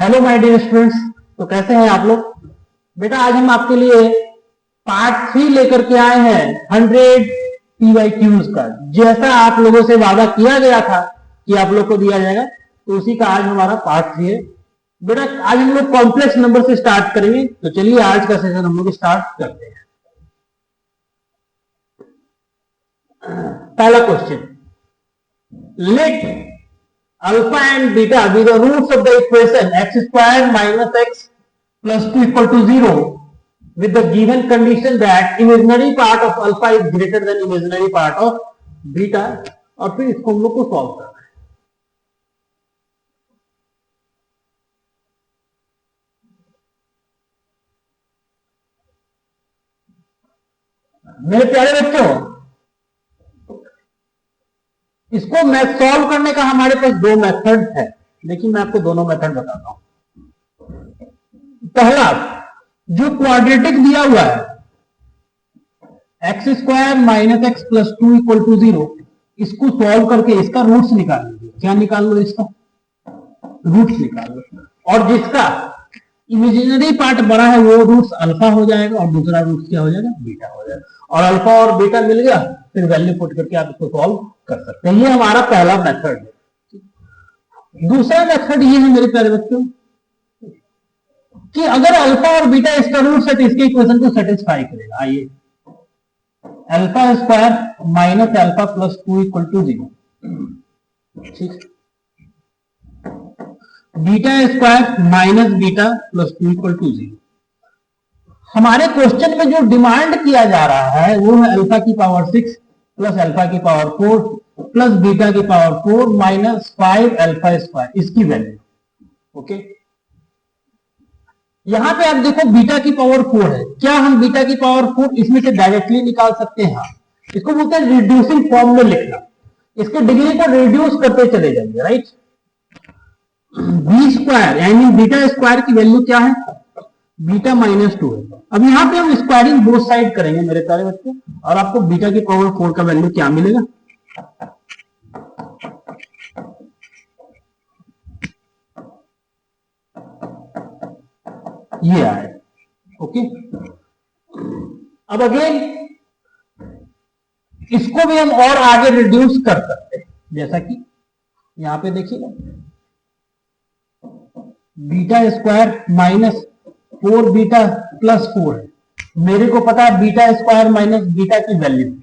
Hello my dear students. तो कैसे हैं आप लोग? बेटा आज हम आपके लिए पार्ट 3 लेकर के आए हैं 100 PYQs का। जैसा आप लोगों से वादा किया गया था कि आप लोग को दिया जाएगा, तो उसी का आज हमारा पार्ट 3 है। बेटा आज हम लोग कॉम्प्लेक्स नंबर से स्टार्ट करेंगे, तो चलिए आज का सेशन हम लोग स्टार्ट करते हैं। पहला question, let alpha and beta be the roots of the equation x squared minus x plus 2 equal to 0 with the given condition that imaginary part of alpha is greater than imaginary part of beta। और फिर इसको हम लोग को solve करना है। मेरे प्यारे बच्चों, इसको मैथ सॉल्व करने का हमारे पास दो मेथड है, लेकिन मैं आपको दोनों मेथड बताता हूं। पहला, जो क्वाड्रेटिक दिया हुआ है X square minus X plus 2 equal to 0, इसको सॉल्व करके इसका रूट्स निकाल लीजिए। क्या निकाल लो? इसका रूट्स निकाल लो। और जिसका इमेजिनरी पार्ट बड़ा है वो रूट्स अल्फा हो जाएगा और दूसरा रूट्स क्या हो जाएगा? बीटा हो जाएगा। और अल्फा और बीटा मिल गया, फिर वैल्यू पुट करके आप इसको सॉल्व कर सकते हैं। ये हमारा पहला मेथड है। दूसरा मेथड ये है मेरे प्यारे बच्चों कि अगर अल्फा और बीटा इसका रूट है तो इसके इक्वेशन को सेटिस्फाई करेगा। आइए, alpha square minus alpha plus 2 equal to 0, ठीक। Beta square minus beta plus 2 equal to 0। हमारे क्वेश्चन में जो डिमांड किया जा रहा है वो है अल्फा की पावर 6 प्लस अल्फा की पावर 4 प्लस बीटा की पावर 4 माइनस 5 अल्फा स्क्वायर, इसकी वैल्यू। ओके, यहां पे आप देखो बीटा की पावर 4 है। क्या हम बीटा की पावर 4 इसमें से डायरेक्टली निकाल सकते हैं? हाँ, इसको बोलते हैं रिड्यूसिंग फॉर्म में लिखना। इसके डिग्री को रिड्यूस करते चले जाएंगे, राइट। बी स्क्वायर यानी बीटा स्क्वायर की वैल्यू क्या है? बीटा माइनस 2 है। अब यहां पे हम स्क्वायरिंग बोथ साइड करेंगे मेरे प्यारे बच्चे, और आपको बीटा की पावर 4 का वैल्यू क्या मिलेगा? ये आए। ओके, अब अगेन इसको भी हम और आगे रिड्यूस कर सकते हैं, जैसा कि यहां पे देखिए beta square minus 4 beta plus 4 है। मेरे को पता है बीटा स्क्वायर माइनस बीटा की वैल्यू,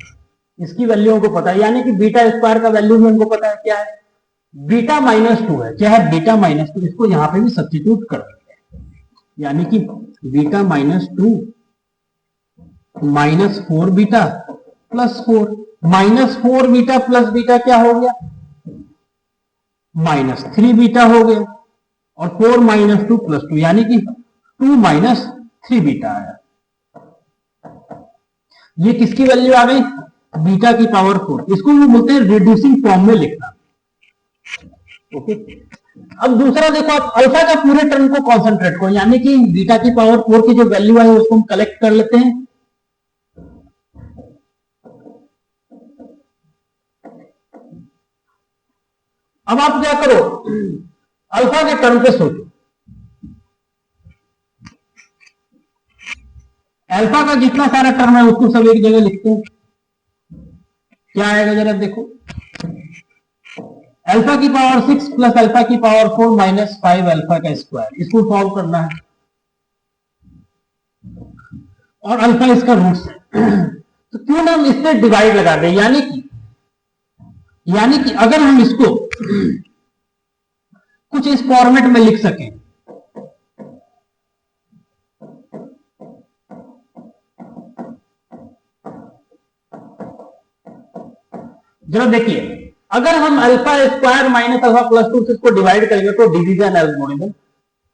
इसकी वैल्यू को पता है, यानी कि बीटा स्क्वायर का वैल्यू भी हमको पता है क्या है? बीटा माइनस 2 है। क्या है? Beta minus 2। इसको यहां पे भी सब्स्टिट्यूट कर देते हैं, यानी कि beta minus 2 minus 4 beta plus 4, minus 4 beta plus beta क्या हो गया? माइनस 3 बीटा हो गया, और 4 माइनस 2 प्लस 2 यानी कि 2 माइनस 3 बीटा आया। ये किसकी वैल्यू आ गई? बीटा की पावर 4। इसको वो बोलते हैं रिड्यूसिंग फॉर्म में लिखना। ओके, अब दूसरा देखो, आप अल्फा का पूरे टर्म को कॉन्सेंट्रेट करो, यानी कि बीटा की पावर 4 की जो वैल्यू आई उसको हम कलेक्ट कर लेते हैं। अब आप क्या करो, अल्फा के टर्म पे सोचो। अल्फा का जितना सारा टर्म है उसको सब एक जगह लिखते हैं। क्या आएगा जरा देखो, अल्फा की पावर 6 प्लस अल्फा की पावर 4 माइनस 5 अल्फा का स्क्वायर, इसको सॉल्व करना है। और अल्फा इसका रूट्स है तो क्यों ना हम इससे डिवाइड लगा दें, यानी कि अगर हम इसको कुछ इस फॉर्मेट में लिख सकें, जरा देखिए, अगर हम alpha square minus alpha plus 2 से इसको डिवाइड करेंगे तो division algorithm,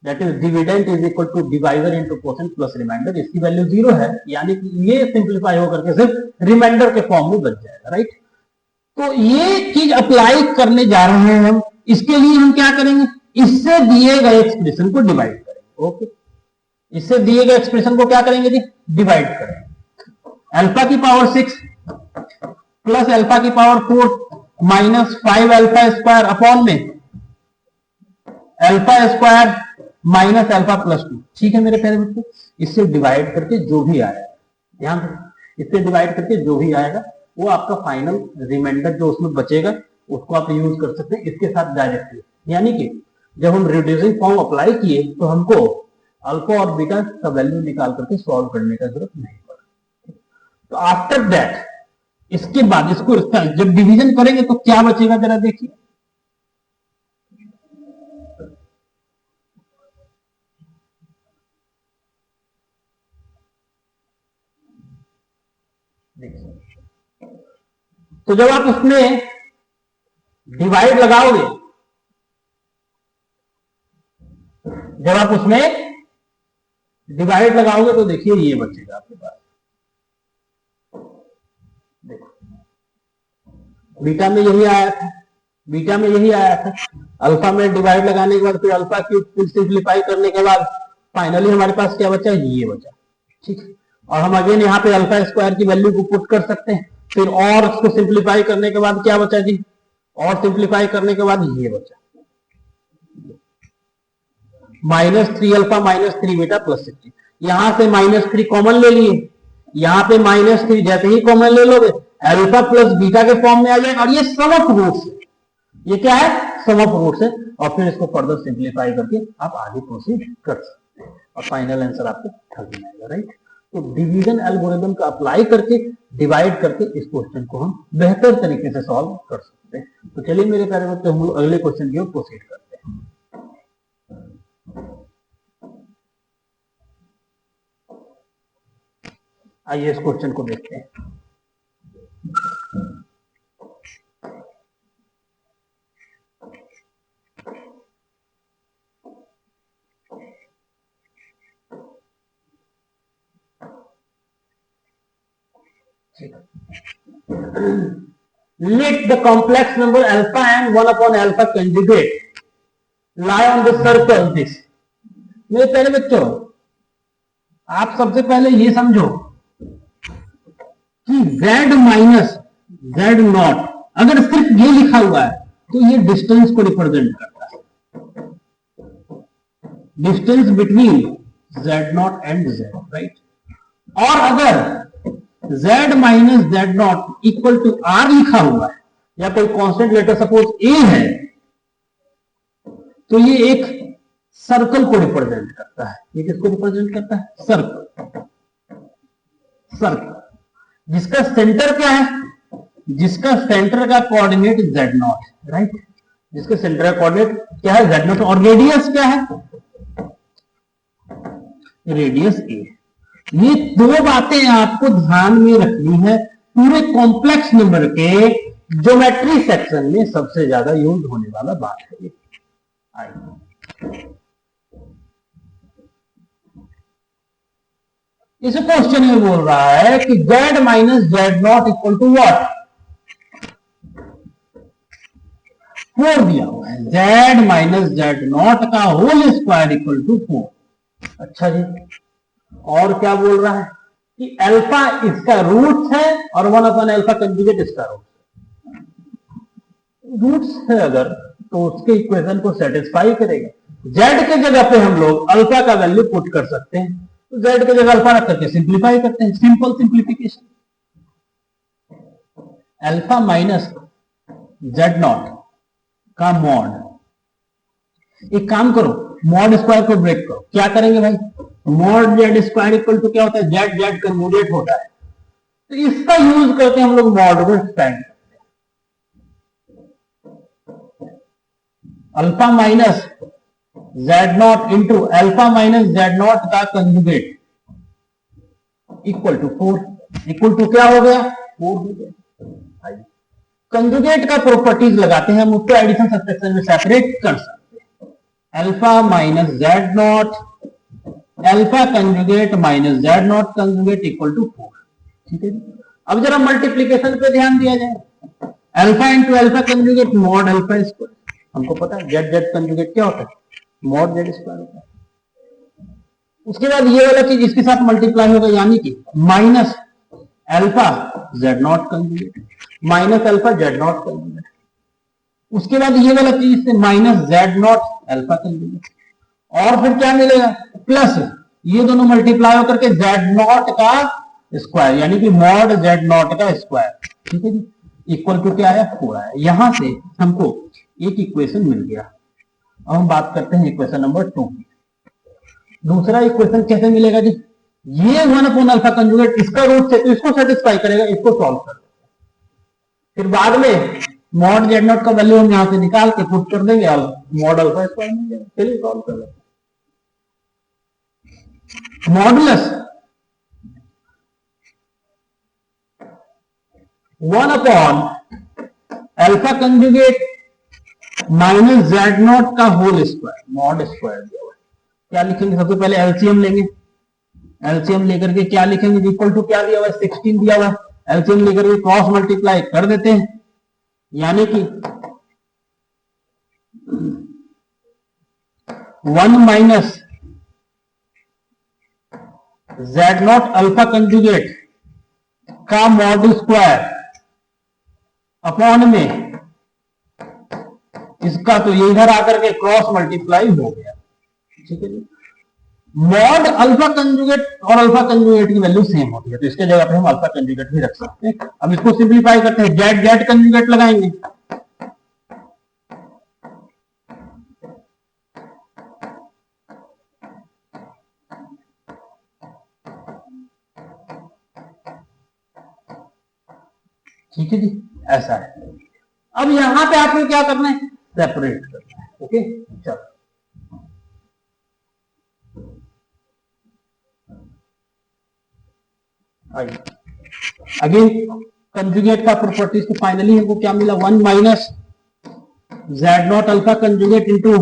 that is dividend is equal to divisor into quotient plus remainder, इसकी वैल्यू 0 है, यानी कि ये सिंप्लीफाई होकर के सिर्फ रिमाइंडर के फॉर्म में बच जाएगा, राइट। तो ये चीज अप्लाई करने जा रहे हैं हम। इसके लिए हम क्या करेंगे? इससे दिए गए एक्सप्रेशन को डिवाइड करेंगे। ओके, इससे दिए गए एक्सप्रेशन को क्या करेंगे जी? डिवाइड करेंगे। अल्फा की पावर 6 प्लस अल्फा की power 4 minus 5 alpha square upon में alpha square minus alpha plus 2। ठीक है मेरे प्यारे बच्चों, इससे डिवाइड करके जो भी आएगा, ध्यान दें, इससे डिवाइड करके जो भी आएगा वो आपका फाइनल रिमाइंडर जो उसमें बचेगा उसको आप यूज कर सकते हैं इसके साथ डायरेक्टली। यानी कि जब हम रिड्यूसिंग फॉर्म अप्लाई किए तो हमको अल्फा और बीटा का वैल्यू निकाल करके सॉल्व करने का जरूरत नहीं पड़ा। तो आफ्टर दैट, इसके बाद इसको जब डिवीजन करेंगे तो क्या बचेगा जरा देखिए। तो जब आप उसमें डिवाइड लगाओगे, जब आप उसमें डिवाइड लगाओगे तो देखिए ये बचेगा आपके पास। देखो बीटा में यही आया था, बीटा में यही आया था। अल्फा में डिवाइड लगाने के बाद फिर अल्फा क्यूब सिंप्लीफाई करने के बाद फाइनली हमारे पास क्या बचा, ये बचा। ठीक है, और हम अगेन यहाँ पे अल्फा स्क्वायर की वैल्यू को पुट कर सकते हैं। फिर और उसको सिंप्लीफाई करने के बाद क्या बचा जी, और सिंप्लीफाई करने के बाद ये बचा -3 अल्फा -3 बीटा प्लस 60। यहां से -3 कॉमन ले लिए, यहां पे -3 जैसे ही कॉमन ले लोगे अल्फा प्लस बीटा के फॉर्म में आ जाएगा, और ये सम ऑफ रूट्स है। ये क्या है, सम ऑफ रूट्स है। और फिर इसको फर्दर सिंप्लीफाई करके आप आगे प्रोसीड कर सकते हैं और फाइनल आंसर आपको 30 आएगा, राइट। तो डिवीजन एल्गोरिथम का अप्लाई करके, डिवाइड करके इस क्वेश्चन को हम बेहतर तरीके से सॉल्व कर सकते हैं। तो चलिए मेरे प्यारे बच्चों, हम अगले क्वेश्चन की ओर प्रोसीड करते हैं। आइए इस क्वेश्चन को देखते हैं। Let the complex number alpha and 1 upon alpha conjugate lie on the circle this। मेरे प्यारे बच्चों, आप सबसे पहले ये समझो कि z माइनस z नॉट अगर सिर्फ ये लिखा हुआ है तो ये डिस्टेंस को रिप्रेजेंट करता है, distance between z not and z, right. और अगर z minus z not equal to r लिखा हुआ है या कोई कांस्टेंट लेटर सपोज a है, तो ये एक सर्कल को रिप्रेजेंट करता है। ये किसको रिप्रेजेंट करता है, सर्कल। सर्कल जिसका सेंटर क्या है, जिसका सेंटर का कोऑर्डिनेट z नॉट है, राइट। जिसके सेंटर का कोऑर्डिनेट क्या है, z नॉट। और रेडियस क्या है, रेडियस a। ये दो बातें आपको ध्यान में रखनी है। पूरे कॉम्प्लेक्स नंबर के ज्योमेट्री सेक्शन में सबसे ज्यादा यूज होने वाला बात है ये। इस क्वेश्चन में बोल रहा है कि z minus z not equal to what, 4 दिया हुआ है। z माइनस z नॉट का होल स्क्वायर इक्वल टू 4। अच्छा जी, और क्या बोल रहा है कि अल्फा इसका रूट है और 1 अपॉन अल्फा कंजुगेट इसका रूट है। रूट्स है अगर तो उसके इक्वेशन को सेटिस्फाई करेगा। z के जगह पे हम लोग अल्फा का वैल्यू पुट कर सकते हैं, तो z के जगह अल्फा रख करके सिंप्लीफाई करते हैं, simple simplification. Alpha minus z not का मॉड, एक काम करो मॉड स्क्वायर को ब्रेक करो। क्या करेंगे भाई, mod Z square equal to क्या होता है, जेड जेड कन्वर्जेट होता है। तो इसका यूज करके हम लोग मॉड को एक्सपेंड करते हैं। Alpha minus Z not into alpha minus Z not का conjugate equal to 4। Equal to क्या हो गया, 4 हो गया। कंजुगेट का प्रॉपर्टीज लगाते हैं हम, उसको एडिशन सब्ट्रैक्शन में सेपरेट कर सकते हैं। Alpha minus Z not alpha conjugate minus Z not conjugate equal to 4। ठीक है, अब जरा मल्टीप्लीकेशन पे ध्यान दिया जाए। Alpha into alpha conjugate mod alpha square, हमको पता है जेड जेड कंजुगेट क्या होता है, मॉड जेड स्क्वायर होता है। उसके बाद ये वाला चीज इसके साथ मल्टीप्लाई होगा, यानी कि minus alpha Z not conjugate minus alpha Z not conjugate. उसके बाद ये वाला चीज से minus Z not alpha conjugate और फिर क्या मिलेगा, प्लस ये दोनों मल्टीप्लाई होकर के जेड नॉट का स्क्वायर, यानी कि मॉड जेड नॉट का स्क्वायर, ठीक है जी, इक्वल टू क्या आया, 4 आया। यहां से हमको एक इक्वेशन मिल गया। अब हम बात करते हैं इक्वेशन नंबर 2 की। दूसरा इक्वेशन कैसे मिलेगा जी, ये 1 अल्फा कंजुगेट इसका रूट है तो इसको सेटिस्फाई करेगा, इसको सॉल्व कर, फिर बाद में मॉड जेड नॉट का वैल्यू हम यहां से निकाल के पुट कर देंगे और मॉड अल्फा स्क्वायर मिल जाएगा। चलिए सॉल्व कर लेते हैं। Modulus 1 alpha conjugate minus Z not का होल स्क्वायर, मॉड स्क्वायर दिया हुआ है। क्या लिखेंगे, सबसे पहले एलसीएम लेंगे, एलसीएम लेकर के क्या लिखेंगे, इक्वल टू क्या दिया हुआ है, 16 दिया हुआ है, एलसीएम लेकर के क्रॉस मल्टीप्लाई कर देते हैं, यानी कि 1 minus Z not alpha conjugate का मॉड स्क्वायर अपॉन में इसका, तो ये इधर आकर के क्रॉस मल्टीप्लाई हो गया, ठीक है जी। मॉड अल्फा कंजुगेट और अल्फा कंजुगेट की वैल्यू सेम होती है, तो इसके जगह पे हम अल्फा कंजुगेट भी रख सकते हैं। अब इसको सिंप्लीफाई करते हैं, जेड जेड कंजुगेट लगाएंगे, ठीक है जी, ऐसा है। अब यहां पे आपको क्या करना है, सेपरेट करना है, ओके। चलो आइए अगेन कंजुगेट का प्रॉपर्टीज, तो फाइनली हमको क्या मिला, 1 minus Z not alpha conjugate into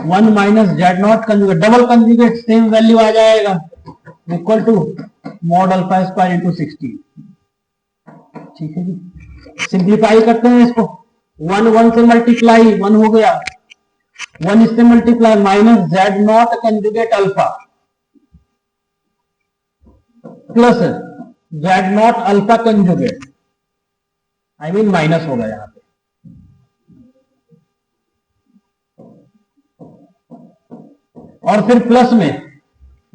1 minus Z not conjugate, double conjugate same value आ जाएगा, equal to mod alpha square into 16, ठीक है जी। सिंप्लीफाई करते हैं इसको, 1 1 से मल्टीप्लाई 1 हो गया, 1 इससे multiply minus Z not conjugate alpha plus Z not alpha conjugate, I mean minus होगा यहां पे, और फिर प्लस में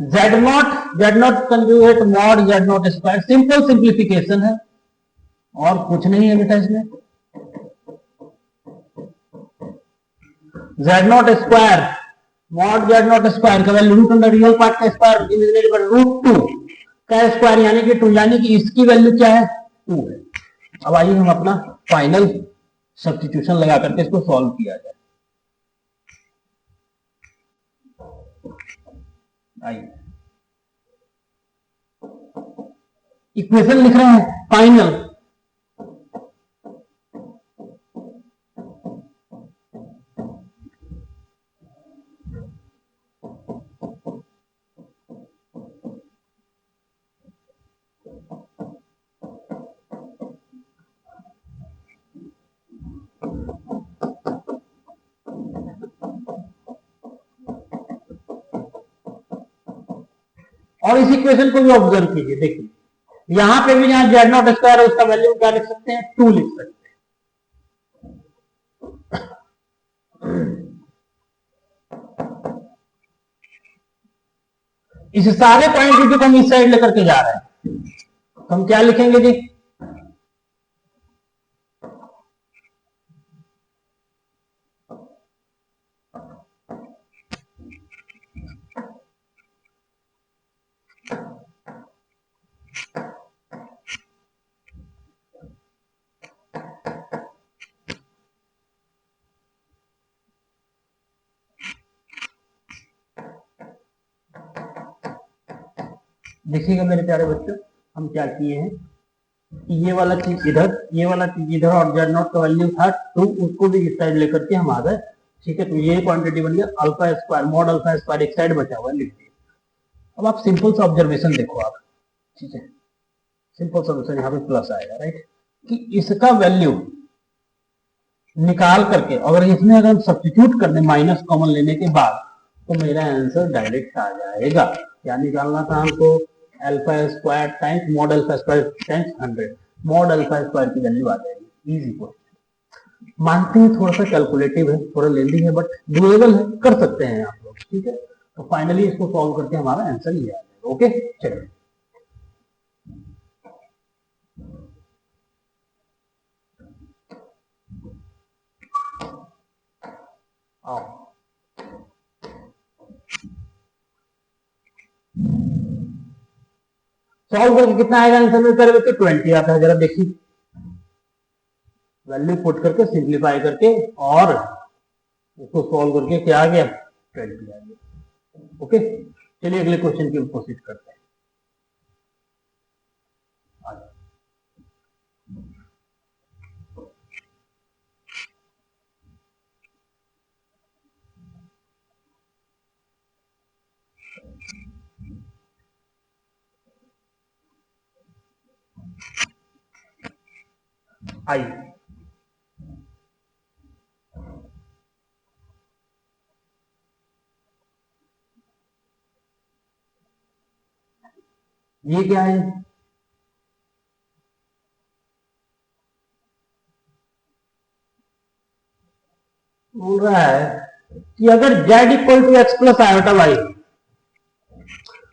Z not conjugate mod Z not square, simple simplification है और कुछ नहीं है बेटा इसमें। Z not square mod Z not square का value root under real part का स्क्वायर डिवाइडेड बाय रूट 2 का स्क्वायर, यानी कि 2, यानी कि इसकी वैल्यू क्या है, 2 है। अब आइए हम अपना फाइनल सब्स्टिट्यूशन लगा करके इसको सॉल्व किया जाए। आइए इक्वेशन लिख रहे हैं फाइनल, और इस इक्वेशन को भी ऑब्जर्व कीजिए, देखिए यहां पे भी जहां जेड नॉट स्क्वायर है उसका वैल्यू क्या लिख सकते हैं, 2 लिख सकते हैं। इस सारे पॉइंट को हम इस साइड लेकर के जा रहे हैं, तो हम क्या लिखेंगे जी, देखिएगा मेरे प्यारे बच्चों, हम क्या किए हैं, ये वाला चीज इधर, ये वाला चीज इधर, और जेड नॉट का वैल्यू था 2, उसको भी इस साइड लेकर के हम आ गए, ठीक है। तो ये क्वांटिटी बन गया alpha square, mod alpha square एक साइड बचा हुआ है, लिख दिए। अब आप सिंपल सा ऑब्जर्वेशन देखो आप, ठीक है, सिंपल सोल्यूशन यहाँ पे प्लस आएगा, राइट, कि इसका वैल्यू निकाल करके अगर इसमें अगर हम सब्स्टिट्यूट कर दें माइनस कॉमन लेने के बाद, तो मेरा आंसर डायरेक्ट आ जाएगा। क्या निकालना था हमको, alpha square times mod alpha square times 100, mod alpha square की वैल्यू आ जाएगी। इजी क्वेश्चन, मानते हैं थोड़ा सा कैलकुलेटिव है, थोड़ा लेंदी है, बट डुएबल है, कर सकते हैं आप लोग। ठीक है, तो फाइनली इसको सॉल्व करके हमारा आंसर ये आ जाएगा। ओके, चलिए आओ सॉल्व करके कितना आएगा आंसर में, पहले बच्चे 20 आता है, जरा देखिए वैल्यू पुट करके सिंप्लीफाई करके और उसको सॉल्व करके क्या आ गया, 20 आ गया। ओके, चलिए अगले क्वेश्चन की कोशिश करते हैं। आइए ये क्या है, बोल रहा है कि अगर z equal to X plus iota Y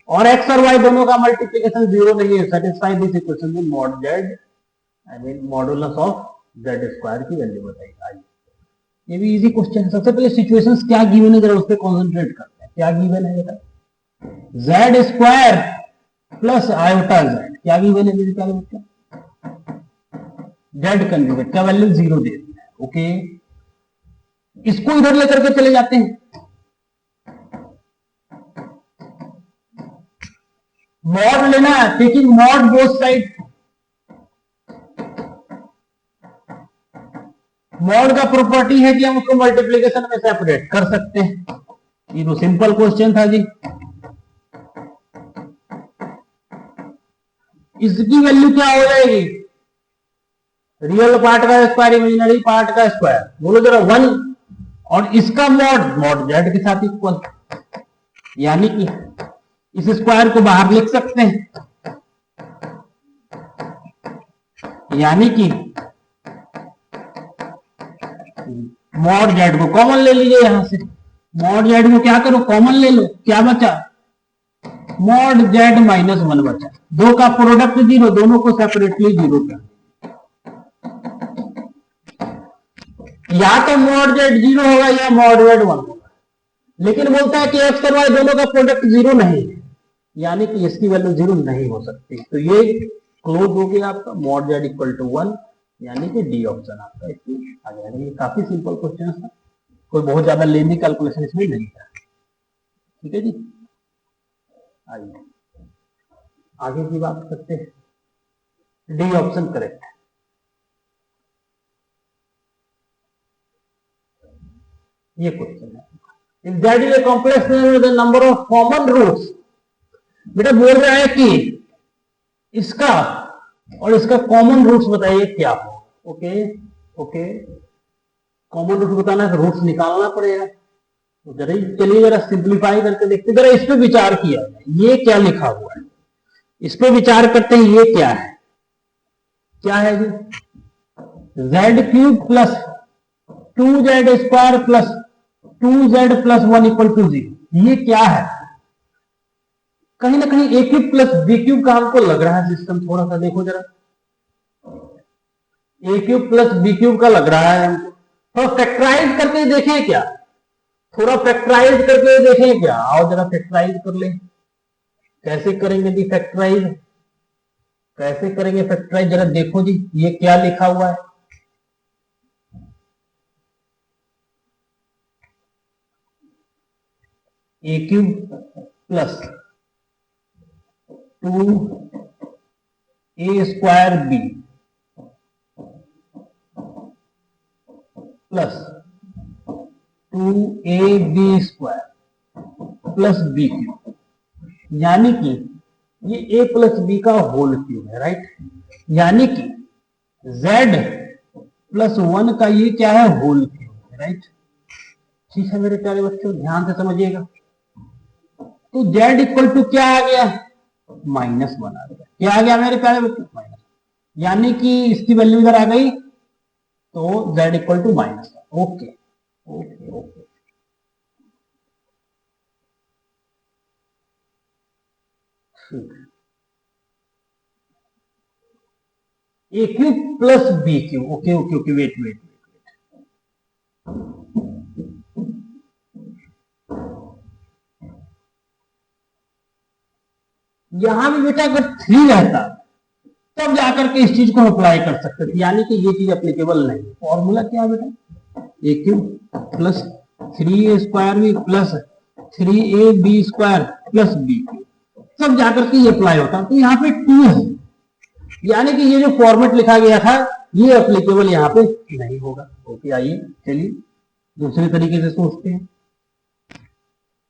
और x और y दोनों का मल्टीप्लीकेशन 0 नहीं है, satisfy this equation with mod z, I mean modulus of z square की वैल्यू बताइए। ये भी इजी क्वेश्चन है। सबसे पहले सिचुएशंस क्या गिवन है, जरा उस पर कॉन्सेंट्रेट करते हैं। क्या गिवन है बेटा, z square plus iota z, क्या गिवन है मेरे प्यारे बच्चे, z कंजुगेट का वैल्यू 0 दे दिया है। ओके, इसको इधर लेकर के चले जाते हैं, मॉड लेना है, taking mod both side, mod का प्रॉपर्टी है कि हम उसको मल्टीप्लीकेशन में सेपरेट कर सकते हैं। ये तो सिंपल क्वेश्चन था जी। इसकी वैल्यू क्या हो जाएगी, रियल पार्ट का स्क्वायर इमेजिनरी पार्ट का स्क्वायर, बोलो जरा 1, और इसका मॉड मॉड जेड के साथ इक्वल, यानी कि इस स्क्वायर को बाहर लिख सकते हैं, यानी कि मॉड जेड को कॉमन ले लीजिए, यहां से मॉड जेड को क्या करो, कॉमन ले लो, क्या बचा, मॉड जेड माइनस 1 बचा, दो का प्रोडक्ट 0, दोनों को सेपरेटली 0 कर, या तो मॉड जेड 0 होगा या मॉड जेड 1 होगा, लेकिन बोलता है कि एक्स और वाई दोनों का प्रोडक्ट 0 नहीं है, यानी कि इसकी वैल्यू 0 नहीं हो सकती। तो ये क्लोज हो गया आपका, मॉड जेड इक्वल टू 1, यानी कि डी ऑप्शन आपका इसमें आ जाएगा। ये काफी सिंपल क्वेश्चन था, कोई बहुत ज्यादा लेंदी कैलकुलेशन इसमें नहीं था। ठीक है जी, आइए आगे की बात करते हैं। डी ऑप्शन करेक्ट है। ये क्वेश्चन है, if that is a complex number of common roots, बेटा बोल रहा है कि इसका और इसका कॉमन रूट्स बताइए क्या हो। ओके ओके, कॉमन रूट बताना है तो रूट्स निकालना पड़ेगा, तो जरा चलिए जरा सिंप्लीफाई करके देखते, जरा इस पे विचार किया जाए, ये क्या लिखा हुआ है, इस पे विचार करते हैं, ये क्या है, क्या है जी, Z cube plus 2z square plus 2z plus 1 equal to 0, ये क्या है, कहीं ना कहीं A cube plus B cube का हमको लग रहा है सिस्टम, थोड़ा सा देखो जरा, ए क्यूब प्लस बी क्यूब का लग रहा है हमको, थोड़ा फैक्टराइज करके देखें क्या, थोड़ा फैक्टराइज करके देखें क्या, आओ जरा फैक्टराइज कर ले, कैसे करेंगे जी फैक्टराइज, कैसे करेंगे फैक्टराइज, जरा देखो जी ये क्या लिखा हुआ है, A cube plus 2a square B plus 2ab square plus B cube, यानी कि ये a प्लस बी का होल क्यूब है, राइट, यानी कि z प्लस 1 का ये क्या है, होल क्यूब है, राइट। ठीक है मेरे प्यारे बच्चों, ध्यान से समझिएगा, तो z इक्वल टू क्या आ गया, -1 आ गया, क्या आ गया मेरे प्यारे बच्चों, माइनस, यानी कि इसकी वैल्यू इधर आ गई, तो z equal to -1। Okay okay okay, A cube plus B cube, okay okay okay, wait wait, यहां भी बेटा अगर 3 रहता तब जाकर के इस चीज को अप्लाई कर सकते थे, यानी कि ये चीज अप्लीकेबल नहीं है। फॉर्मूला क्या है बेटा, A cube plus 3a square B plus 3ab square plus B cube, सब जाकर के ये अप्लाई होता। तो यहाँ पे 2 है, यानी कि ये जो फॉर्मेट लिखा गया था ये अप्लीकेबल यहाँ पे नहीं होगा। ओके, आइए चलिए दूसरे तरीके से सोचते हैं,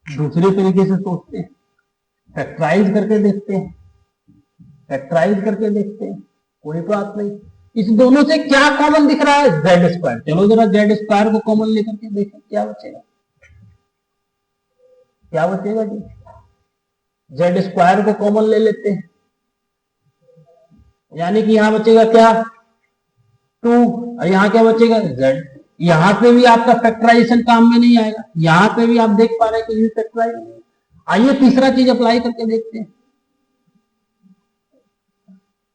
दूसरे तरीके से सोचते हैं, फैक्टराइज करके देखते हैं, फैक्टराइज करके देखते हैं, कोई बात नहीं। इस दोनों से क्या कॉमन दिख रहा है, जेड स्क्वायर। चलो जरा जेड स्क्वायर को कॉमन लेकर के देखें क्या बचेगा, क्या बचेगा जी, जेड स्क्वायर को कॉमन ले लेते हैं, यानी कि यहां बचेगा क्या 2, और यहां क्या बचेगा z। यहां पे भी आपका फैक्टराइजेशन काम में नहीं आएगा, यहां पे भी आप देख पा रहे हैं कि ये फैक्टराइज नहीं है। आइए तीसरा चीज अप्लाई करके देखते हैं।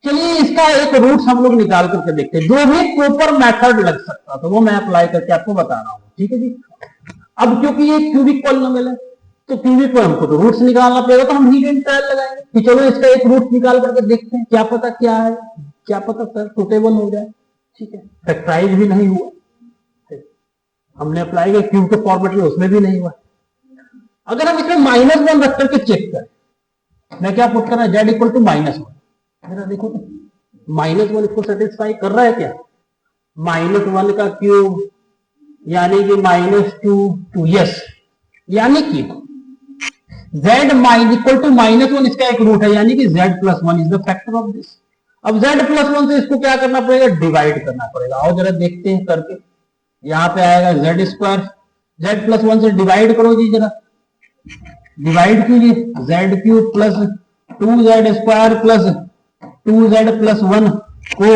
चलिए इसका एक रूट हम लोग निकाल करके देखते हैं, जो भी प्रॉपर मेथड लग सकता तो वो मैं अप्लाई करके आपको बता रहा हूं, ठीक है जी। अब क्योंकि ये क्यूबिक पॉलिनोमियल है तो क्यूबिक पर हमको तो रूट्स निकालना पड़ेगा, तो हम हीट ट्रायल लगाएंगे कि चलो इसका एक रूट निकाल करके देखते हैं, क्या पता क्या है, क्या पता सर सुटेबल हो जाए, ठीक है। फैक्टराइज भी नहीं हुआ, हमने अप्लाई किया क्यूब के फॉर्मेट में, उसमें भी नहीं हुआ। अगर हम इसमें -1 रख करके चेक करें, मैं क्या पुट कर रहा है, जेड इक्वल टू -1, मेरा देखो तो -1 इसको सेटिस्फाई कर रहा है क्या, -1 का क्यूब यानी कि -2, यस, यानी कि z इक्वल टू -1 इसका एक रूट है, यानी कि z+1 is the factor of this. अब z+1 से इसको क्या करना पड़ेगा, डिवाइड करना पड़ेगा। आओ जरा देखते हैं करके, यहां पे आएगा z स्क्वायर, z+1 से डिवाइड करो जी, जरा डिवाइड कीजिए, z³ plus 2z square plus 2z+1 को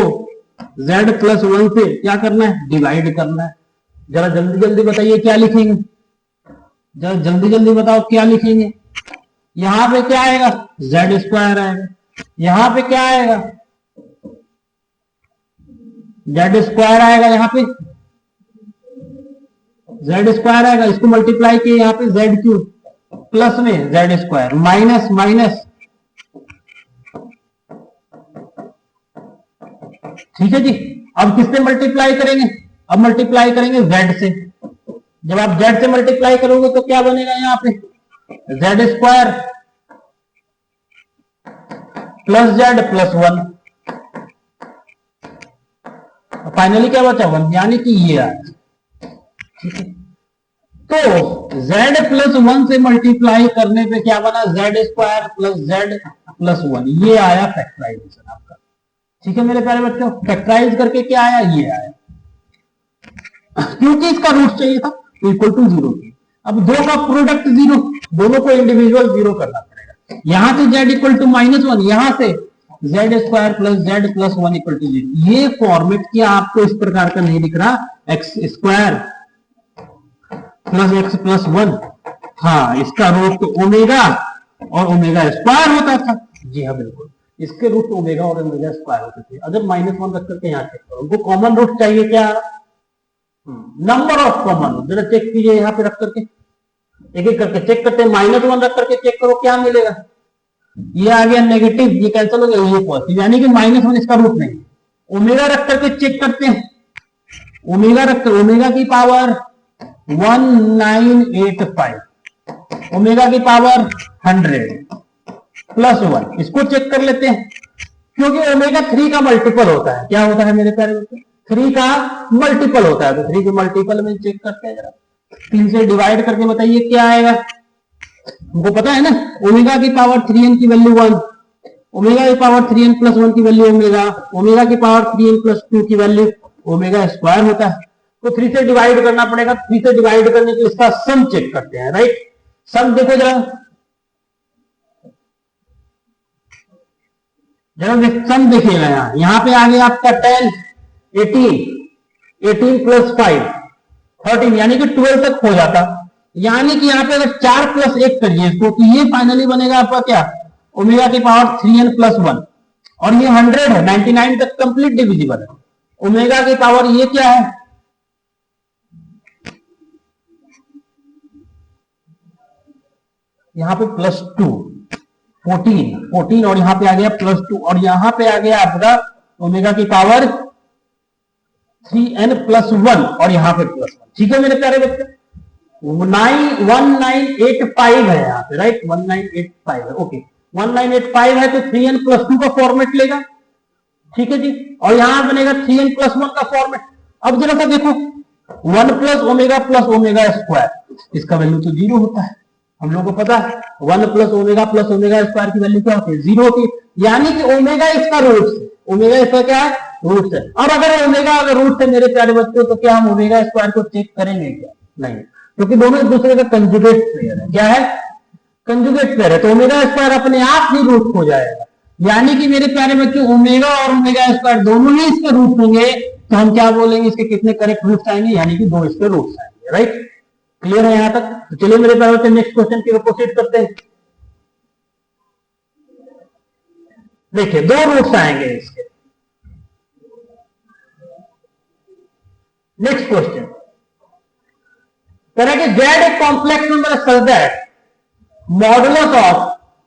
z+1 से क्या करना है, डिवाइड करना है। जरा जल्दी जल्दी बताइए क्या लिखेंगे, जरा जल्दी जल्दी बताओ क्या लिखेंगे। यहां पे क्या आएगा, z स्क्वायर आएगा, यहां पे क्या आएगा, z स्क्वायर आएगा, यहां पे z स्क्वायर आएगा, इसको मल्टीप्लाई किए यहां पे z³ प्लस में z स्क्वायर माइनस माइनस, ठीक है जी। अब किससे मल्टीप्लाई करेंगे, अब मल्टीप्लाई करेंगे z से। जब आप z से मल्टीप्लाई करोगे तो क्या बनेगा, यहां पे z square plus z+1, finally क्या बचा 1, यानी कि ये आया, ठीक है। तो z+1 से मल्टीप्लाई करने पे क्या बना, z स्क्वायर प्लस z+1, ये आया फैक्टराइजेशन आपका, ठीक है मेरे प्यारे बच्चों। फैक्टराइज करके क्या आया, ये आया, क्योंकि इसका रूट चाहिए था इक्वल टू 0 की। अब दो का प्रोडक्ट 0, दोनों को इंडिविजुअल 0 करना पड़ेगा। यहां से z इक्वल टू -1, यहां से z square plus z+1 equal to 0। ये फॉर्मेट क्या आपको इस प्रकार का नहीं दिख रहा, x स्क्वायर प्लस x+1, हाँ इसका रूट तो ओमेगा और ओमेगा स्क्वायर होता था, जी हाँ बिल्कुल, इसके रूट तो ओमेगा और ओमेगा स्क्वायर होते थे। अगर -1 रख करके यहाँ चेक करो, उनको कॉमन रूट चाहिए क्या, नंबर ऑफ कॉमन, जरा चेक कीजिए यहाँ पे रख करके, एक एक करके चेक करते हैं। -1 रख करके चेक करो क्या मिलेगा, ये आ गया नेगेटिव, ये कैंसिल हो गया, ये पॉजिटिव, यानी कि -1 इसका रूट नहीं। ओमेगा रख करके चेक करते हैं, ओमेगा रख कर, ओमेगा की पावर 1985, ओमेगा की पावर 100 प्लस 1, इसको चेक कर लेते हैं, क्योंकि ओमेगा 3 का मल्टीपल होता है, क्या होता है मेरे प्यारे बच्चे, 3 का मल्टीपल होता है, तो 3 के मल्टीपल में चेक करते हैं। जरा 3 से डिवाइड करके बताइए क्या आएगा, हमको पता है ना, ओमेगा की पावर 3n की वैल्यू 1, ओमेगा की पावर 3n प्लस 1 की वैल्यू ओमेगा, ओमेगा की पावर 3n प्लस 2 की वैल्यू ओमेगा स्क्वायर होता है। तो 3 से डिवाइड करना पड़ेगा, 3 से डिवाइड करने के इसका सम चेक करते हैं, राइट। सम देखो जरा, सम देखिएगा, यहाँ पे आ गया आपका 10, 18 प्लस 5 13, यानी कि 12 तक हो जाता, यानी कि यहाँ पे अगर 4 + 1 करिए इसको, तो ये फाइनली बनेगा आपका क्या ओमेगा की पावर 3n+1 और ये 100 है, 99 तक कंप्लीट डिविजिबल है। ओमेगा की पावर ये क्या है, यहाँ पे +2 14 और यहाँ पे आ गया +2 और यहाँ पे आ गया आपका ओमेगा की पावर 3n+1 और यहाँ पे +1। ठीक है मेरे प्यारे बच्चे, 1985 है यहाँ पे, राइट, 1985 है, ओके 1985 है तो 3n+2 का फॉर्मेट लेगा, ठीक है जी, और यहां बनेगा 3n+1 का फॉर्मेट। अब जरा सा देखो 1 + ओमेगा + ओमेगा स्क्वायर, इसका वैल्यू तो 0 होता है, हम लोगों को पता है 1 + ओमेगा + ओमेगा स्क्वायर की वैल्यू क्या होती है, 0 होती है, यानी कि ओमेगा इसका रूट है, ओमेगा इसका क्या है, रूट है। और अगर ओमेगा अगर रूट है मेरे प्यारे बच्चों तो क्या हम ओमेगा स्क्वायर को चेक करेंगे क्या, नहीं, क्योंकि दोनों एक दूसरे का कंजुगेट पेयर है, क्या है, कंजुगेट पेयर है, तो ओमेगा स्क्वायर अपने आप ही रूट हो जाएगा, यानी कि मेरे प्यारे बच्चों ओमेगा और ओमेगा स्क्वायर दोनों ही इसके रूट होंगे, तो हम क्या बोलेंगे, इसके कितने करेक्ट रूट्स आएंगे, यानी कि 2 इसके रूट्स आएंगे, राइट, क्लियर है यहां तक। तो चलिए मेरे प्यारे बच्चों नेक्स्ट क्वेश्चन की ओर प्रोसीड करते हैं। देखिए 2 रूट्स आएंगे इसके। नेक्स्ट क्वेश्चन कह रहा है कि z एक complex number such that modulus of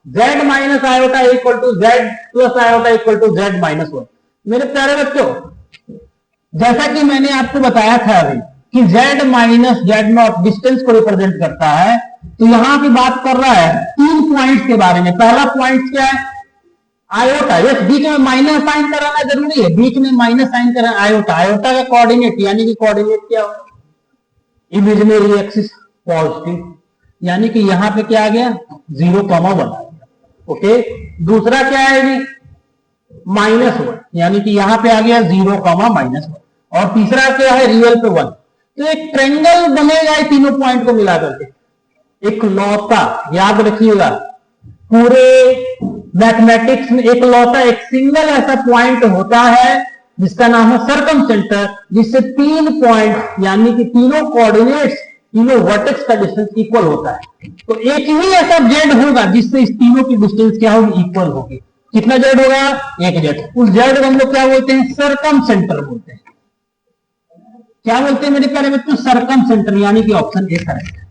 z minus iota equal to z plus iota equal to z -1। मेरे प्यारे बच्चों, जैसा कि मैंने आपको बताया था अभी कि z माइनस z0 डिस्टेंस को रिप्रेजेंट करता है, तो यहां की बात कर रहा है 3 पॉइंट्स के बारे में। पहला पॉइंट क्या है, आयोटा, यस, बीच में माइनस साइन कराना जरूरी है, बीच में माइनस साइन कराना, आयोटा, आयोटा का कोऑर्डिनेट, यानी कि कोऑर्डिनेट क्या हो, इमेजिनरी एक्सिस पॉजिटिव, यानी कि यहां पे क्या आ गया 0,1 आ गया, ओके। दूसरा क्या है जी, -1, यानी कि यहां पे आ गया 0,-1, और तीसरा क्या है, रियल पे 1। तो एक ट्रायंगल बनेगा ये तीनों पॉइंट को मिलाकर के, एक लौता, याद रखिएगा पूरे मैथमेटिक्स में एक लौता, एक सिंगल ऐसा पॉइंट होता है जिसका नाम है सर्कम सेंटर, जिससे 3 पॉइंट यानी कि तीनों कोऑर्डिनेट्स, तीनों वर्टेक्स का डिस्टेंस इक्वल होता है। तो एक ही ऐसा जेड होगा जिससे इस तीनों की डिस्टेंस क्या होगी, इक्वल होगी। कितना जेड होगा, एक जेड। उस जेड को हम लोग क्या बोलते हैं, सर्कम सेंटर बोलते हैं। क्या बोलते हैं मेरे प्यारे बच्चों, सर्कम सेंटर, यानी कि ऑप्शन ए करेक्ट है।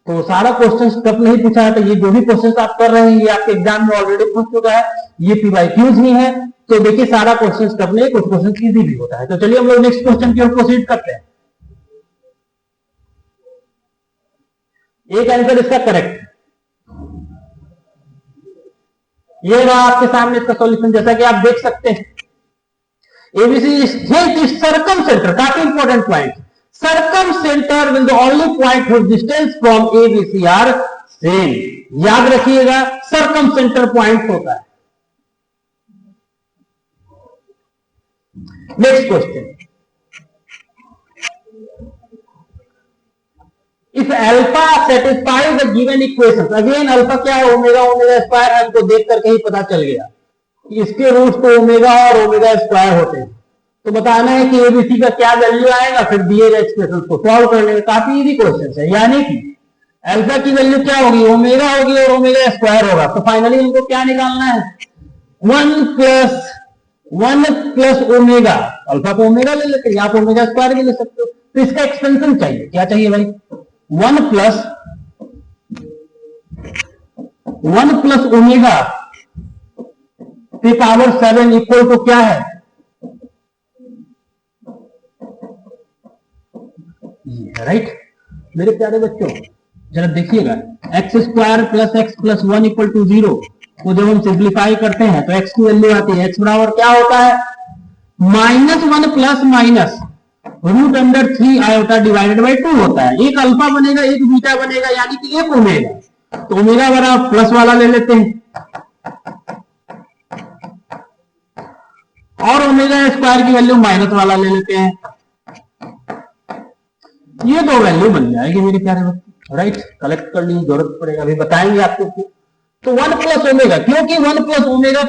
तो सारा क्वेश्चन टफ नहीं पूछा है, तो ये जो भी क्वेश्चन आप कर रहे हैं ये आपके एग्जाम में ऑलरेडी पूछ चुका है, ये PYQs ही है। तो देखिए सारा क्वेश्चन टफ नहीं, कुछ क्वेश्चन इजी भी होता है। तो चलिए हम लोग नेक्स्ट क्वेश्चन की ओर प्रोसीड करते हैं। एक आंसर इसका करेक्ट, ये रहा आपके सामने इसका सॉल्यूशन, जैसा कि आप देख सकते हैं एबीसी सर्कम सेंटर, काफी important point, circumcentre will the only point whose distance from A B C are same. याद रखिएगा सर्कम सेंटर पॉइंट होता है। Next question, if alpha satisfies the given equation, again alpha क्या है, ओमेगा, ओमेगा स्क्वायर, हमको देख करके ही पता चल गया कि इसके रूट्स तो ओमेगा और ओमेगा स्क्वायर होते हैं। तो बताना है कि एबीसी का क्या वैल्यू आएगा, फिर दिए गए एक्सप्रेशन को सॉल्व करने में काफी इजी क्वेश्चन है। यानी कि अल्फा की वैल्यू क्या होगी, ओमेगा होगी और ओमेगा स्क्वायर होगा। तो फाइनली हमको क्या निकालना है, 1 प्लस ओमेगा, अल्फा को ओमेगा ले लेते हैं, आप ओमेगा स्क्वायर भी ले सकते हो। तो इसका एक्सटेंशन चाहिए, क्या चाहिए भाई, 1 प्लस ओमेगा पे पावर 7 इक्वल टू क्या है, राइट। मेरे प्यारे बच्चों जरा देखिएगा, X square plus X plus 1 equal to 0 को जब हम सिंप्लीफाई करते हैं तो एक्स की वैल्यू आती है, एक्स बराबर क्या होता है, -1 plus minus √3 iota divided by 2 होता है। एक अल्फा बनेगा, एक बीटा बनेगा, यानी कि एक ओमेगा। तो ओमेगा बराबर प्लस वाला ले लेते हैं और ओमेगा स्क्वायर की वैल्यू माइनस वाला ले लेते हैं। ये 2 वैल्यू बन जाएगी मेरे प्यारे बच्चे, राइट। कलेक्ट करने की जरूरत पड़ेगा, अभी बताएंगे आपको। तो 1 प्लस ओमेगा, क्योंकि 1 प्लस ओमेगा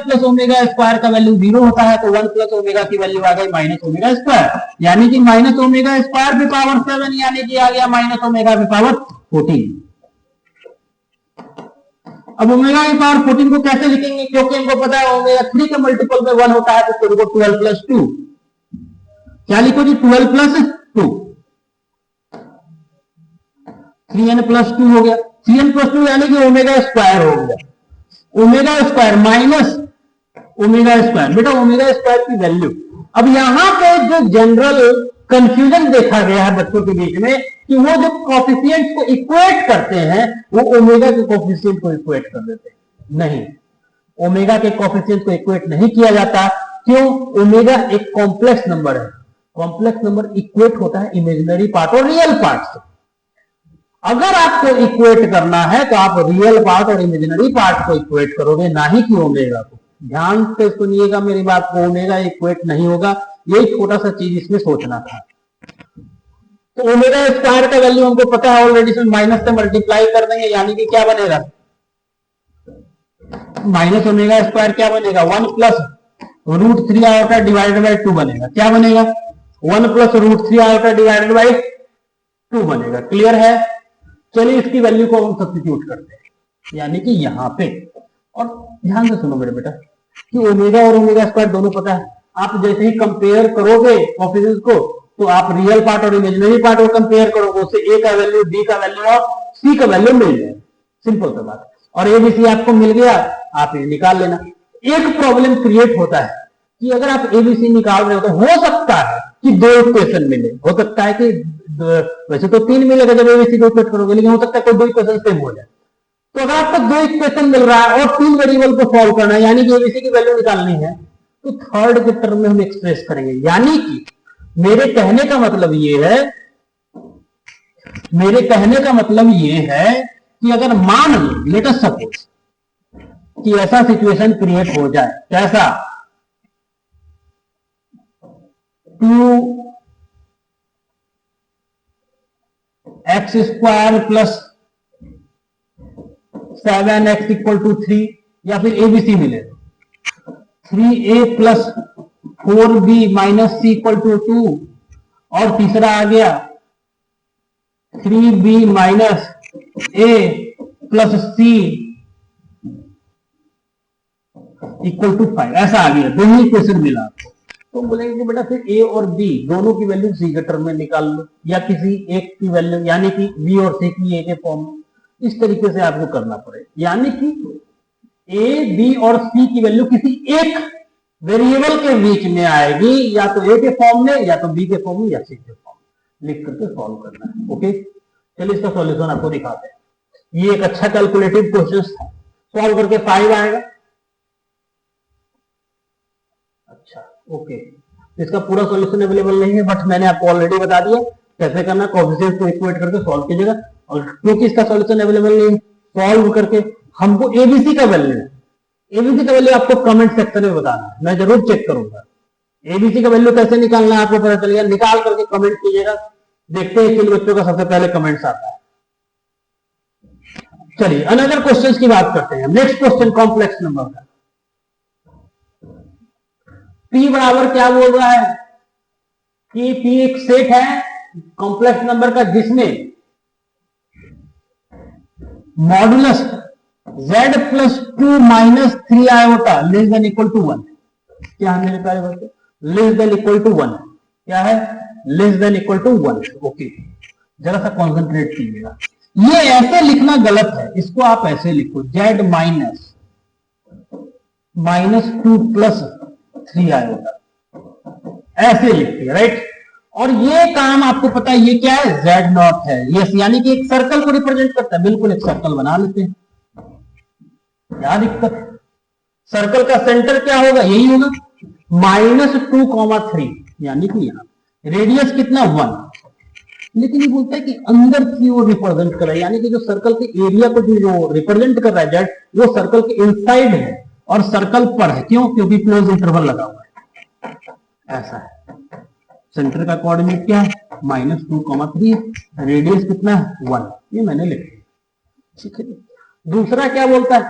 स्क्वायर का वैल्यू 0 होता है, तो 1 प्लस ओमेगा की वैल्यू आ गई माइनस ओमेगा स्क्वायर, यानी कि माइनस ओमेगा स्क्वायर पे पावर 7, यानी कि आ गया माइनस ओमेगा पे पावर 14। अब ओमेगा की पावर 14 को कैसे लिखेंगे, क्योंकि हमको पता है ओमेगा 3 के मल्टीपल में 1 होता है, तो देखो 12 प्लस 2, क्या लिखो जी 12 प्लस 2, 3n प्लस 2 हो गया, 3n प्लस 2 यानी कि ओमेगा स्क्वायर हो गया, omega square minus omega square, बेटा ओमेगा स्क्वायर की वैल्यू। अब यहां पे जो जनरल कंफ्यूजन देखा गया है बच्चों के बीच में कि वो जो कोफिशिएंट्स को इक्वेट करते हैं वो ओमेगा के कोफिशिएंट को इक्वेट कर देते हैं। नहीं, ओमेगा के कोफिशिएंट को इक्वेट नहीं किया जाता। क्यों? ओमेगा एक कॉम्प्लेक्स नंबर है, कॉम्प्लेक्स नंबर इक्वेट होता है इमेजिनरी पार्ट और रियल पार्ट से। अगर आपको इक्वेट करना है तो आप रियल पार्ट और इमेजिनरी पार्ट को इक्वेट करोगे, ना ही कि ओमेगा को। ध्यान से सुनिएगा मेरी बात को, ओमेगा इक्वेट नहीं होगा, यही छोटा सा चीज इसमें सोचना था। तो ओमेगा स्क्वायर का वैल्यू हमको पता है ऑलरेडी, इसमें माइनस से मल्टीप्लाई कर देंगे, यानी कि क्या बनेगा माइनस ओमेगा स्क्वायर क्या बनेगा 1 plus root 3 iota divided by 2 बनेगा। क्या बनेगा 1 plus root 3 iota divided by 2 बनेगा। क्लियर है? चलिए इसकी वैल्यू को हम सब्स्टिट्यूट करते हैं, यानी कि यहां पे। और ध्यान से सुनो मेरे बेटा कि ओमेगा और ओमेगा स्क्वायर दोनों पता है। आप जैसे ही कंपेयर करोगे कोफिशिएंट्स को तो आप रियल पार्ट और इमेजिनरी पार्ट को कंपेयर करोगे, उससे ए का वैल्यू, बी का वैल्यू और सी का वैल्यू मिल जाएगा। सिंपल सा बात। और एबीसी आपको मिल गया, आप ये निकाल लेना। एक प्रॉब्लम क्रिएट होता है कि अगर आप एबीसी निकाल रहे हो तो हो सकता है कि 2 इक्वेशन मिले, हो सकता है कि वैसे तो 3 मिलेगा जब एबीसी को इक्वेट करोगे, लेकिन हो सकता है कोई 2 इक्वेशन सेम हो जाए। तो अगर आपको 2 इक्वेशन मिल रहा है और 3 वेरिएबल को सॉल्व करना है, यानी कि एबीसी की वैल्यू निकालनी है, तो थर्ड के टर्म में हम एक्सप्रेस करेंगे। यानी कि मेरे कहने का मतलब ये है कि अगर मान लो लेट अस सपोज कि ऐसा सिचुएशन क्रिएट हो जाए, कैसा 2x square plus 7x equal to 3, या फिर एबीसी मिले 3a plus 4b minus C equal to 2, और तीसरा आ गया 3b minus a plus C equal to 5, ऐसा आ गया। दोनों इक्वेशन मिला आपको, तो बोलेंगे कि बेटा फिर a और b दोनों की वैल्यू c के टर्म में निकाल लो, या किसी एक की वैल्यू, यानी कि b और c की a के फॉर्म में। इस तरीके से आपको करना पड़ेगा, यानी कि a, b और c की वैल्यू किसी एक वेरिएबल के बीच में आएगी, या तो a के फॉर्म में, या तो b के फॉर्म में, या c के फॉर्म में, लिख करके सॉल्व करना है। ओके, चलिए इसका सॉल्यूशन आपको दिखाते हैं। ये एक अच्छा कैलकुलेटिव क्वेश्चन था, सॉल्व करके 5 आएगा। अच्छा ओके, इसका पूरा सॉल्यूशन अवेलेबल नहीं है, बट मैंने आपको ऑलरेडी बता दिया कैसे करना, कोएफिशिएंट्स को इक्वेट करके सॉल्व कीजिएगा। और क्योंकि इसका सॉल्यूशन अवेलेबल नहीं है, सॉल्व करके हमको एबीसी का वैल्यू है, एबीसी का वैल्यू आपको कमेंट सेक्शन में बताना है, मैं जरूर चेक करूंगा। एबीसी का वैल्यू कैसे निकालना है आपको पता चल गया, निकाल करके कमेंट कीजिएगा। देखते हैं किन बच्चों का सबसे पहले कमेंट्स आता है। चलिए अनदर क्वेश्चंस की बात करते हैं। नेक्स्ट क्वेश्चन कॉम्प्लेक्स नंबर का। P बराबर क्या बोल रहा है कि P एक सेट है कॉम्प्लेक्स नंबर का जिसमें modulus z plus 2 minus 3 iota less than equal to 1। क्या है मेरे प्यारे बच्चों, लेस देन इक्वल टू 1, क्या है less than equal to 1। Okay, जरा सा कॉन्सेंट्रेट कीजिएगा। ये ऐसे लिखना गलत है, इसको आप ऐसे लिखो z माइनस 2 प्लस 3 आयोटा, ऐसे लिखते हैं, राइट। और ये काम आपको पता है ये क्या है, z नॉट है, यस, यानी कि एक सर्कल को रिप्रेजेंट करता है। बिल्कुल एक सर्कल बना लेते हैं, क्या दिक्कत है। सर्कल का सेंटर क्या होगा, यही होगा -2,3, यानी कि यहां रेडियस कितना 1, लेकिन ये बोलता है कि अंदर की ओर रिप्रेजेंट कर रहा है, यानी कि जो सर्कल के एरिया को जो रिप्रेजेंट कर रहा है जेड, वो सर्कल के इनसाइड है और सर्कल पर है। क्यों? क्योंकि क्लोज इंटरवल लगा हुआ है, ऐसा है। सेंटर का कोऑर्डिनेट क्या है -2,3, रेडियस कितना है 1, ये मैंने लिख दिया, ठीक है। दूसरा क्या बोलता है,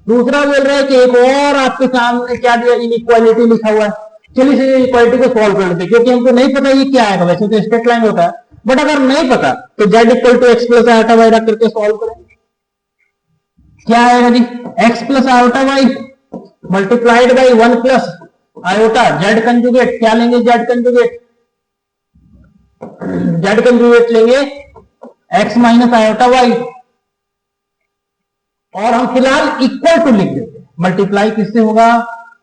दूसरा बोल रहा है कि एक और आपके सामने क्या दिया, इनइक्वालिटी लिखा हुआ है। चलिए इस इनइक्वालिटी को सॉल्व कर लेते, क्योंकि हमको नहीं पता ये क्या आएगा। वैसे तो स्ट्रेट लाइन होता है, बट अगर नहीं पता तो z equal to X plus iota Y रख करके सॉल्व करेंगे। क्या आएगा जी, X plus iota Y multiplied by 1 plus iota Z conjugate, क्या लेंगे जेड कंजुगेट, जेड कंजुगेट लेंगे एक्स माइनस आयोटा वाई, और हम फिलहाल इक्वल टू लिख देते हैं। मल्टीप्लाई किससे होगा,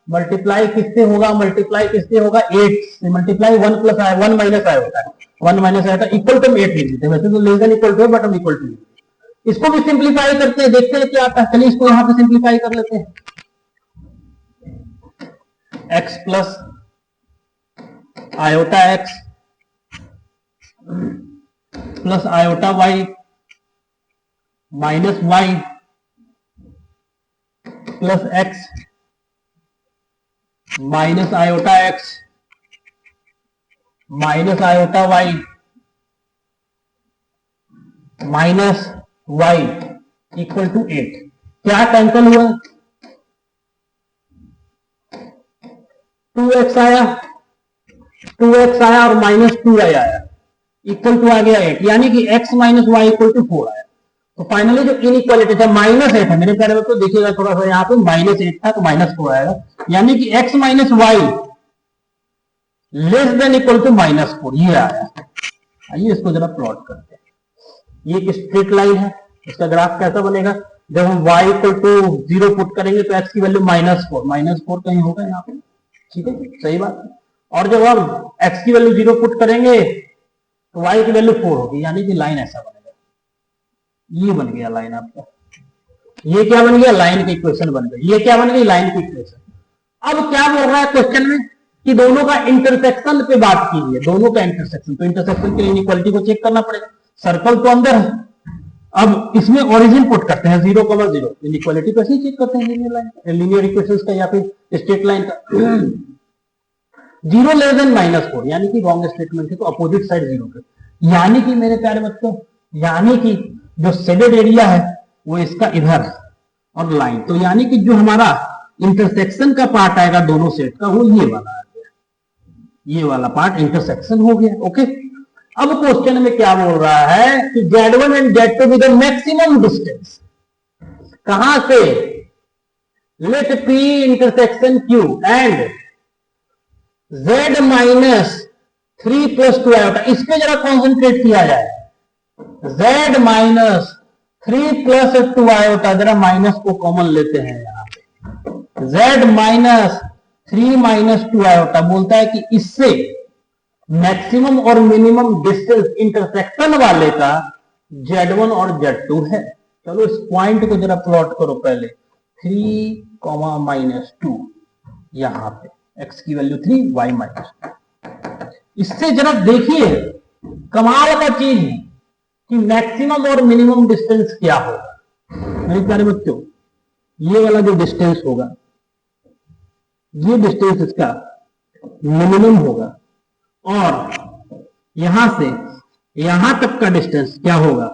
मल्टीप्लाई किससे होगा, मल्टीप्लाई किससे होगा 8 से, multiply 1 plus 1 minus iota, 1 minus iota equal to 8 लिख देते हैं। वैसे तो लेस देन इक्वल टू है बट हम इक्वल टू, इसको भी सिंप्लीफाई करते हैं, देखते हैं क्या आता है। चलिए इसको यहां पे सिंप्लीफाई कर लेते हैं। X plus iota x plus iota y minus y plus x minus iota x minus iota y minus y equal to 8। क्या कैंसिल हुआ, 2x आया, 2x आया और माइनस 2y आया, इक्वल टू आ गया 8, यानी कि x minus y equal to 4 आया। तो फाइनली जो इनइक्वालिटी था माइनस 8 है, मेरे प्यारे बच्चों देखिएगा थोड़ा सा यहाँ पे माइनस 8 था तो माइनस 4 आएगा, यानी कि x minus y less than equal to minus 4 ये आया। आइए इसको जरा प्लॉट करते हैं। ये एक स्ट्रेट लाइन है, इसका ग्राफ कैसा बनेगा, जब हम y इक्वल टू 0 पुट करेंगे तो x की वैल्यू माइनस 4 कहीं होगा यहाँ पे, ठीक है सही बात है। और जब हम x की वैल्यू 0 पुट करेंगे तो y की वैल्यू 4 होगी, यानी कि लाइन ऐसा बनेगा, ये बन गया लाइन आपका। ये क्या बन गया, लाइन की इक्वेशन बन गई। ये क्या बन गई, लाइन की इक्वेशन। अब क्या बोल रहा है क्वेश्चन में कि दोनों का इंटरसेक्शन पे बात की है, दोनों का इंटरसेक्शन, तो इंटरसेक्शन के लिए इनइक्वालिटी को चेक करना पड़ेगा। सर्कल तो अंदर है, अब इसमें ओरिजिन पुट करते हैं 0,0, इनइक्वालिटी कैसे चेक करते हैं, लीनियर लाइन, लीनियर इक्वेशंस का या फिर स्ट्रेट लाइन का। 0 लेस देन -4 यानी कि रॉन्ग स्टेटमेंट है, तो अपोजिट साइड 0 पे, यानी कि मेरे प्यारे बच्चों, यानी कि जो शेडेड एरिया है वो इसका इधर है और लाइन, तो यानी कि जो हमारा इंटरसेक्शन का पार्ट आएगा दोनों सेट का वो ये वाला आ गया, ये वाला पार्ट इंटरसेक्शन हो गया। ओके, अब क्वेश्चन में क्या बोल रहा है कि Z1 and Z2 with the maximum distance, कहां से, let P intersection Q and Z minus 3 plus 2 iota, इस पे जरा कॉन्सेंट्रेट किया जाए। Z माइनस 3 प्लस 2 आयोटा, जरा माइनस को कॉमन लेते हैं यहां पे, Z माइनस 3 माइनस 2 आयोटा बोलता है कि इससे मैक्सिमम और मिनिमम डिस्टेंस इंटरसेक्शन वाले का Z1 और Z2 है। चलो इस पॉइंट को जरा प्लॉट करो पहले, 3, -2 यहां पे x की वैल्यू 3, y -2। इससे जरा देखिए कमाल का चीज कि मैक्सिमम और मिनिमम डिस्टेंस क्या होगा। मेरे प्यारे बच्चों, ये वाला जो डिस्टेंस होगा, ये डिस्टेंस इसका मिनिमम होगा और यहां से यहां तक का डिस्टेंस क्या होगा,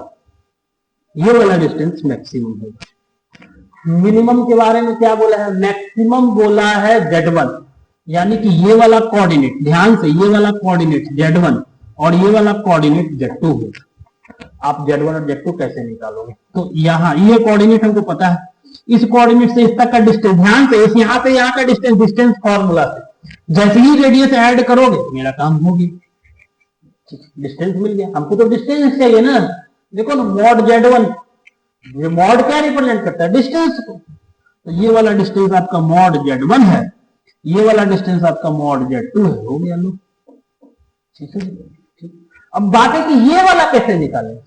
ये वाला डिस्टेंस मैक्सिमम होगा। मिनिमम के बारे में क्या बोला है, मैक्सिमम बोला है Z1, यानी कि ये वाला कोऑर्डिनेट, ध्यान से ये वाला कोऑर्डिनेट Z1 और ये वाला कोऑर्डिनेट Z2 होगा। आप Z1 और Z2 कैसे निकालोगे, तो यहां ये कोऑर्डिनेट हमको पता है, इस कोऑर्डिनेट से इस तक का डिस्टेंस, ध्यान से इस यहां से यहां का डिस्टेंस, डिस्टेंस फॉर्मूला से जैसे ही रेडियस ऐड करोगे मेरा काम हो गया, डिस्टेंस मिल गया। हमको तो डिस्टेंस चाहिए ना, देखो ना मॉड Z1, ये मॉड क्या रिप्रेजेंट करता है, डिस्टेंस को, तो ये वाला डिस्टेंस आपका मॉड Z1 है, ये वाला डिस्टेंस आपका मॉड Z2 है, हो गया लो, ठीक है। अब बात है कि ये वाला कैसे निकालें,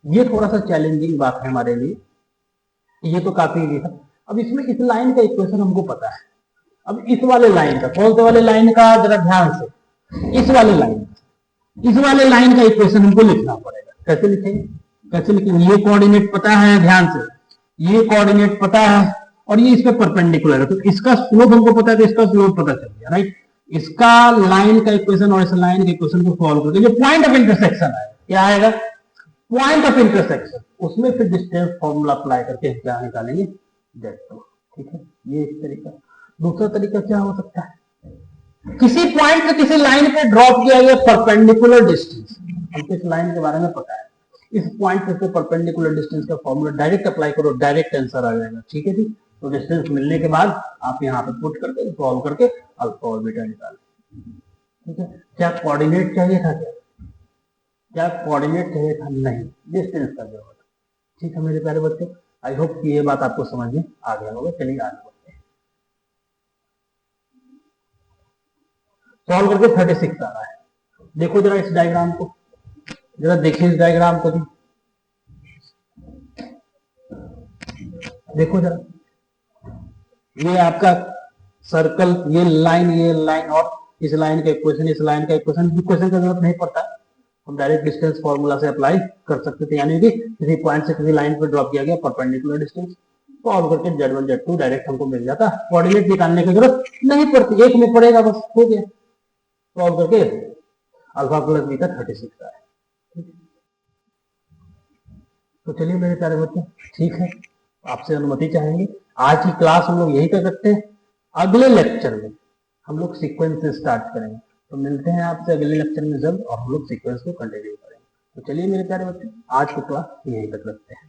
ये थोड़ा सा चैलेंजिंग बात है हमारे लिए, ये तो काफी इजी था। अब इसमें इस लाइन का इक्वेशन हमको पता है, अब इस वाले लाइन का, कौन से वाले लाइन का, जरा ध्यान से, इस वाले लाइन का इक्वेशन हमको लिखना पड़ेगा। कैसे लिखेंगे, कैसे लिखेंगे, ये कोऑर्डिनेट पता है, ध्यान से ये कोऑर्डिनेट पता है और ये इस पे परपेंडिकुलर है, तो इसका स्लोप हमको पता है, तो इसका स्लोप पता चल गया, राइट। इसका लाइन का इक्वेशन और इस लाइन के इक्वेशन को सॉल्व करके जो पॉइंट ऑफ इंटरसेक्शन आएगा, क्या आएगा, पॉइंट ऑफ इंटरसेक्शन, उसमें फिर डिस्टेंस फॉर्मूला अप्लाई करके क्या निकालेंगे, Z2, ठीक है। ये एक तरीका। दूसरा तरीका क्या हो सकता है, किसी पॉइंट से किसी लाइन पे ड्रॉप किया गया परपेंडिकुलर डिस्टेंस, हमको इस लाइन के बारे में पता है, इस पॉइंट पे परपेंडिकुलर डिस्टेंस का फॉर्मूला डायरेक्ट अप्लाई करो, डायरेक्ट आंसर आ जाएगा। ठीक है जी। तो डिस्टेंस मिलने के बाद आप यहाँ पे पुट करके सॉल्व करके अल्फा और बीटा निकालें। ठीक है। क्या कोऑर्डिनेट चाहिए था? क्या कोऑर्डिनेट चाहिए था? नहीं, डिस्टेंस का जरूरत था। ठीक है मेरे प्यारे बच्चों, आई होप कि ये बात आपको समझ में आ गया होगा। चलिए आगे बढ़ते हैं। सॉल्व करके 36 आ रहा है। देखो जरा इस डायग्राम को, जरा देखिए इस डायग्राम को जी, देखो जरा, ये आपका सर्कल, ये लाइन और इस लाइन का इक्वेशन, इस लाइन का इक्वेशन का जरूरत नहीं पड़ता, हम डायरेक्ट डिस्टेंस फॉर्मूला से अप्लाई कर सकते थे। यानी कि किसी पॉइंट से किसी लाइन पर ड्रॉप किया गया परपेंडिकुलर डिस्टेंस, सॉल्व करके Z1 Z2 डायरेक्ट हमको मिल जाता, कोऑर्डिनेट निकालने की जरूरत नहीं पड़ती, एक में पड़ेगा बस, हो गया। सॉल्व करके अल्फा प्लस बीटा 36 आया। तो चलिए मेरे प्यारे बच्चों, ठीक है, आपसे अनुमति चाहेंगे, आज की क्लास हम लोग यही कर सकते हैं। अगले लेक्चर में हम लोग सीक्वेंस से स्टार्ट करेंगे, तो मिलते हैं आपसे अगले लेक्चर में जल्द, और हम लोग सीक्वेंस को कंटिन्यू करेंगे। तो चलिए मेरे प्यारे बच्चों, आज की क्लास यहीं तक रखते हैं।